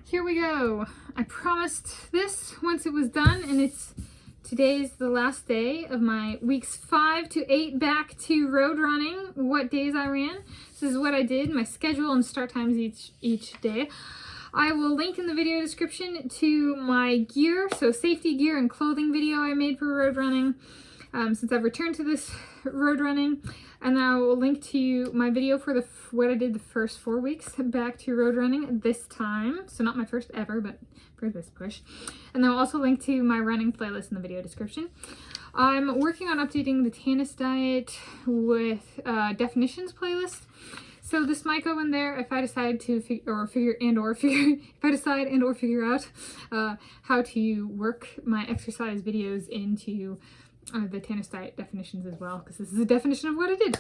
here we go. I promised this once it was done, and today's the last day of my weeks 5 to 8 back to road running, what days I ran. This is what I did, my schedule and start times each day. I will link in the video description to my gear, so safety gear and clothing video I made for road running since I've returned to this road running. And I will link to my video for what I did the first 4 weeks back to road running this time. So not my first ever, but for this push. And then I'll also link to my running playlist in the video description. I'm working on updating the Tanis diet with definitions playlist. So this might go in there if I decide to figure out how to work my exercise videos into the Tanis diet definitions as well, because this is a definition of what I did.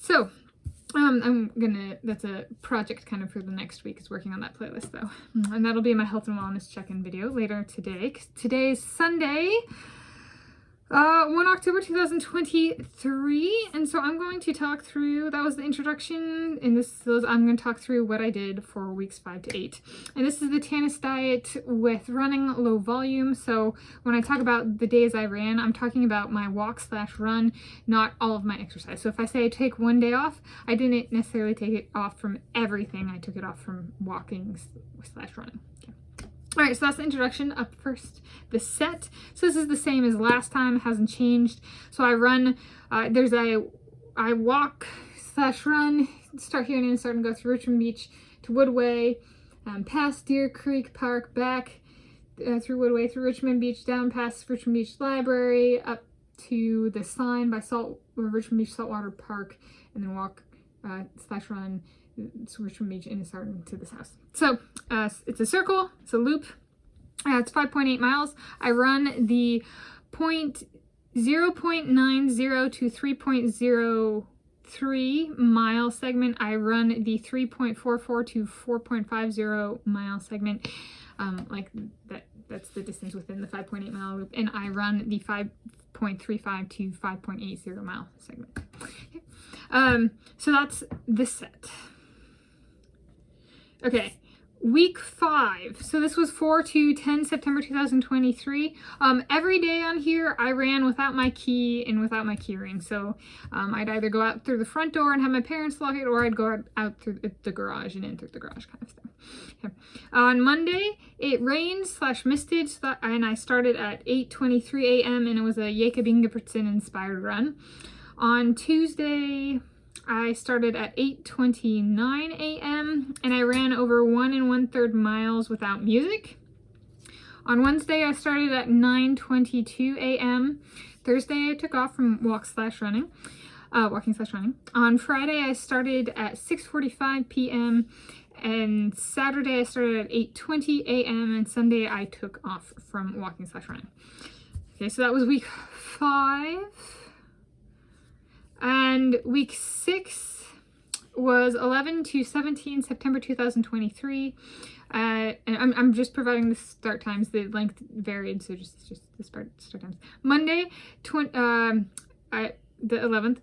So that's a project kind of for the next week, is working on that playlist though. And that'll be my health and wellness check-in video later today, because today's Sunday, 1 October 2023, and so I'm going to talk through, that was the introduction, and I'm going to talk through what I did for weeks 5 to 8. And this is the Tanis diet with running low volume. So when I talk about the days I ran, I'm talking about my walk/run, not all of my exercise. So if I say I take one day off, I didn't necessarily take it off from everything. I took it off from walking/running. All right, so that's the introduction. Up first, the set. So this is the same as last time, it hasn't changed. So I run, I walk/run, start here and start and go through Richmond Beach to Woodway, past Deer Creek Park, back through Woodway, through Richmond Beach, down past Richmond Beach Library, up to the sign by Richmond Beach Saltwater Park, and then walk/run to Richmond Beach and start to this house. So it's a circle, it's a loop, it's 5.8 miles. I run the 0.90 to 3.03 mile segment. I run the 3.44 to 4.50 mile segment, like that's the distance within the 5.8 mile loop, and I run the 5.35 to 5.80 mile segment. Okay. So that's this set. Okay, week 5. So this was 4 to 10 September 2023. Every day on here, I ran without my key and without my key ring. So I'd either go out through the front door and have my parents lock it, or I'd go out through the garage and in through the garage kind of thing. Okay. On Monday, it rained/misted, and I started at 8:23 a.m. and it was a Jacob Ingebrigtsen inspired run. On Tuesday, I started at 8:29 a.m. and I ran over 1 1/3 miles without music. On Wednesday, I started at 9:22 a.m. Thursday, I took off from walking/running. On Friday, I started at 6:45 p.m. and Saturday, I started at 8:20 a.m. and Sunday, I took off from walking/running. Okay, so that was week 5. And week 6 was 11 to 17 September 2023. And I'm just providing the start times. The length varied, so just the start times. Monday, the 11th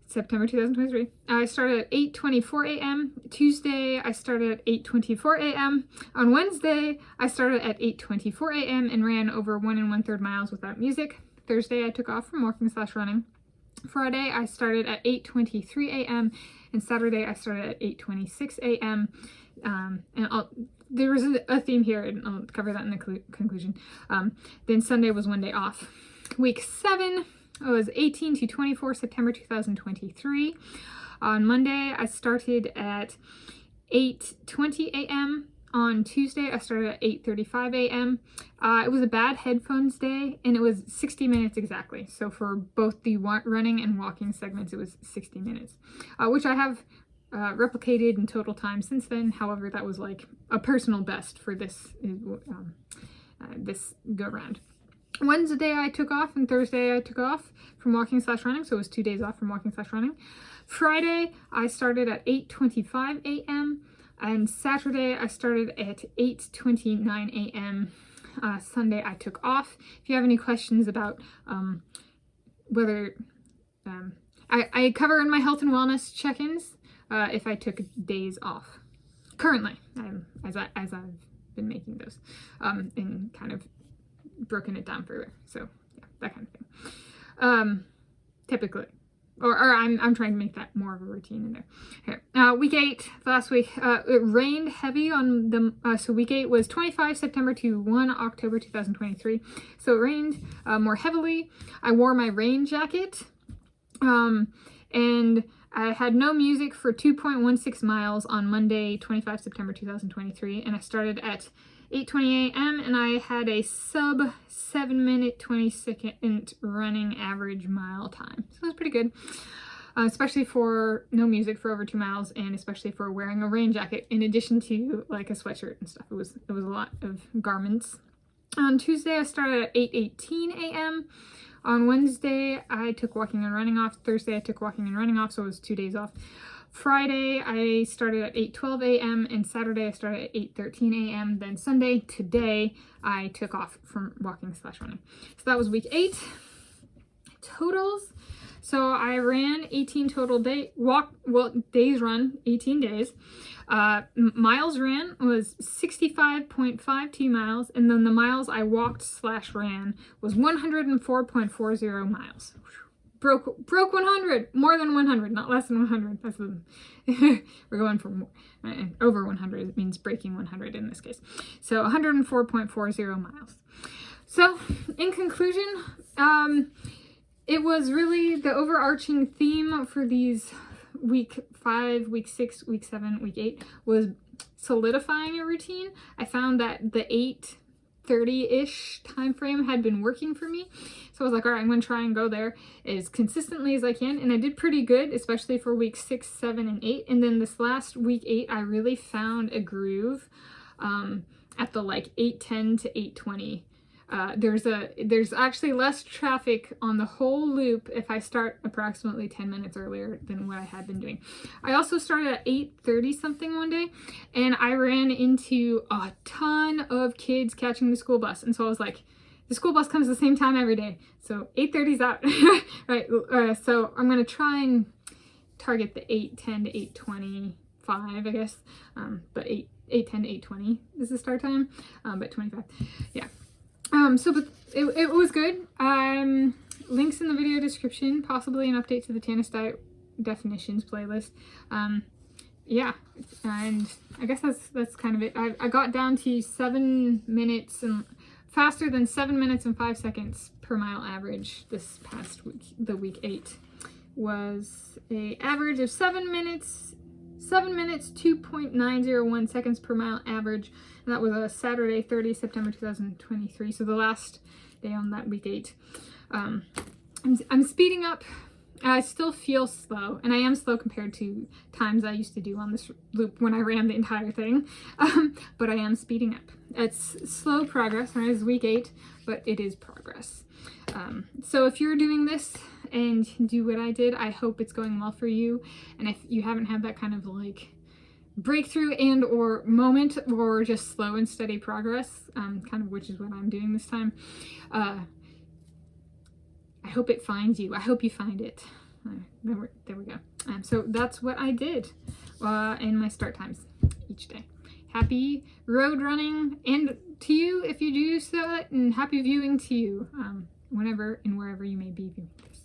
September 2023. I started at 8:24 a.m. Tuesday, I started at 8:24 a.m. On Wednesday, I started at 8:24 a.m. and ran over 1 1/3 miles without music. Thursday, I took off from walking/running. Friday, I started at 8:23 a.m. and Saturday, I started at 8:26 a.m. And there was a theme here, and I'll cover that in the conclusion. Then Sunday was 1 day off. Week 7 was 18 to 24 September 2023. On Monday, I started at 8:20 a.m. On Tuesday, I started at 8:35 a.m. It was a bad headphones day, and it was 60 minutes exactly. So for both the running and walking segments, it was 60 minutes, which I have replicated in total time since then. However, that was like a personal best for this go round. Wednesday, I took off, and Thursday, I took off from walking/running, so it was 2 days off from walking/running. Friday, I started at 8:25 a.m. And Saturday, I started at 8:29 a.m. Sunday, I took off. If you have any questions about whether I cover in my health and wellness check-ins if I took days off. Currently, as I've been making those and kind of broken it down further. So yeah, that kind of thing. Typically. Or I'm trying to make that more of a routine in there. Okay. Week 8, last week, it rained heavy on the, so week 8 was 25 September to 1 October 2023. So it rained more heavily. I wore my rain jacket, and I had no music for 2.16 miles on Monday, 25 September 2023, and I started at 8:20 a.m. and I had a sub 7-minute 20-second running average mile time. So that's pretty good, especially for no music for over 2 miles, and especially for wearing a rain jacket in addition to like a sweatshirt and stuff. It was a lot of garments. On Tuesday, I started at 8:18 a.m. On Wednesday, I took walking and running off. Thursday, I took walking and running off, so it was 2 days off. Friday, I started at 8:12 a.m. and Saturday, I started at 8:13 a.m. Then Sunday, today, I took off from walking/running. So that was week 8. Totals. So I ran 18 total days run, 18 days. Miles ran was 65.52 miles, and then the miles I walked/ran was 104.40 miles. Broke 100, more than 100, not less than 100. That's the, we're going for more, over 100. It means breaking 100 in this case. So 104.40 miles. So in conclusion, it was really the overarching theme for these week 5, week 6, week 7, week 8 was solidifying a routine. I found that the 8:30-ish time frame had been working for me. So I was like, all right, I'm going to try and go there as consistently as I can. And I did pretty good, especially for week 6, 7, and 8. And then this last week 8, I really found a groove at the like 8:10 to 8:20. There's actually less traffic on the whole loop if I start approximately 10 minutes earlier than what I had been doing. I also started at 8:30 something one day, and I ran into a ton of kids catching the school bus. And so I was like, the school bus comes the same time every day, so 8:30's out. Right, so I'm gonna try and target the 8:10 to 8:25, I guess, but 8:10 to 8:20 is the start time, but 25, yeah. But it was good. Links in the video description, possibly an update to the Tanis diet definitions playlist. Yeah, and I guess that's kind of it. I got down to 7 minutes and faster than 7 minutes and 5 seconds per mile average this past week. The week 8 was a average of 7 minutes 2.901 seconds per mile average, and that was a Saturday, 30 September 2023, so the last day on that week 8. I'm speeding up. I still feel slow, and I am slow compared to times I used to do on this loop when I ran the entire thing, but I am speeding up. It's slow progress, and it is week 8, but it is progress. So if you're doing this and do what I did, I hope it's going well for you. And if you haven't had that kind of like breakthrough and or moment, or just slow and steady progress, kind of which is what I'm doing this time, I hope it finds you. I hope you find it. There we go. So that's what I did in my start times each day. Happy road running, and to you if you do so, and happy viewing to you whenever and wherever you may be viewing this.